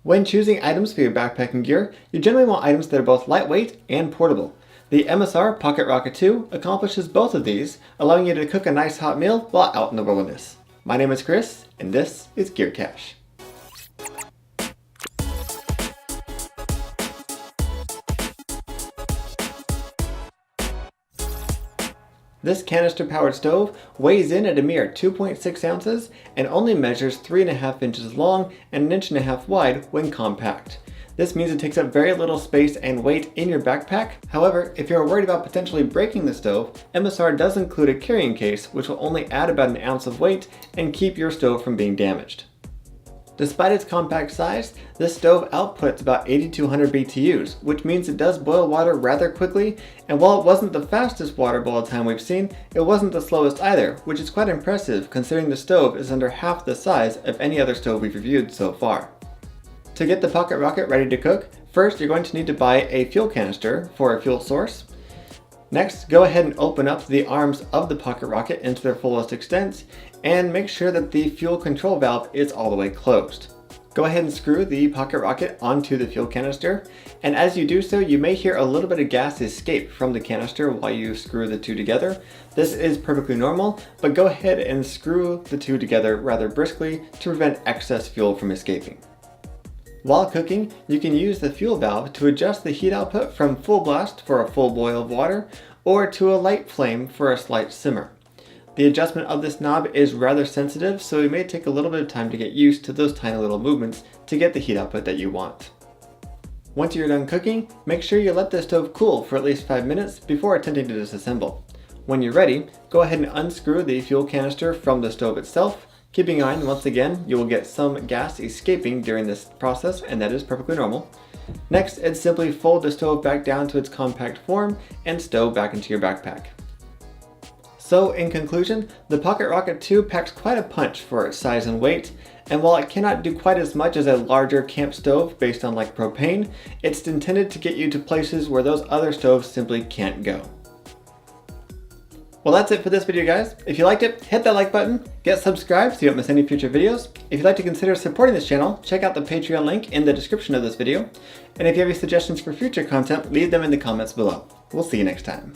When choosing items for your backpacking gear, you generally want items that are both lightweight and portable. The MSR PocketRocket 2 accomplishes both of these, allowing you to cook a nice hot meal while out in the wilderness. My name is Chris, and this is Gear Cache. This canister-powered stove weighs in at a mere 2.6 ounces and only measures 3.5 inches long and 1.5 inches wide when compact. This means it takes up very little space and weight in your backpack. However, if you're worried about potentially breaking the stove, MSR does include a carrying case which will only add about an ounce of weight and keep your stove from being damaged. Despite its compact size, this stove outputs about 8,200 BTUs, which means it does boil water rather quickly, and while it wasn't the fastest water boil time we've seen, it wasn't the slowest either, which is quite impressive considering the stove is under half the size of any other stove we've reviewed so far. To get the PocketRocket ready to cook, first you're going to need to buy a fuel canister for a fuel source. Next, go ahead and open up the arms of the PocketRocket into their fullest extent and make sure that the fuel control valve is all the way closed. Go ahead and screw the PocketRocket onto the fuel canister, and as you do so, you may hear a little bit of gas escape from the canister while you screw the two together. This is perfectly normal, but go ahead and screw the two together rather briskly to prevent excess fuel from escaping. While cooking, you can use the fuel valve to adjust the heat output from full blast for a full boil of water or to a light flame for a slight simmer. The adjustment of this knob is rather sensitive, so it may take a little bit of time to get used to those tiny little movements to get the heat output that you want. Once you're done cooking, make sure you let the stove cool for at least 5 minutes before attempting to disassemble. When you're ready, go ahead and unscrew the fuel canister from the stove itself. Keeping in mind, once again, you will get some gas escaping during this process, and that is perfectly normal. Next, it's simply fold the stove back down to its compact form and stow back into your backpack. So in conclusion, the PocketRocket 2 packs quite a punch for its size and weight, and while it cannot do quite as much as a larger camp stove based on like propane, it's intended to get you to places where those other stoves simply can't go. Well, that's it for this video, guys. If you liked it, hit that like button, get subscribed so you don't miss any future videos. If you'd like to consider supporting this channel, check out the Patreon link in the description of this video. And if you have any suggestions for future content, leave them in the comments below. We'll see you next time.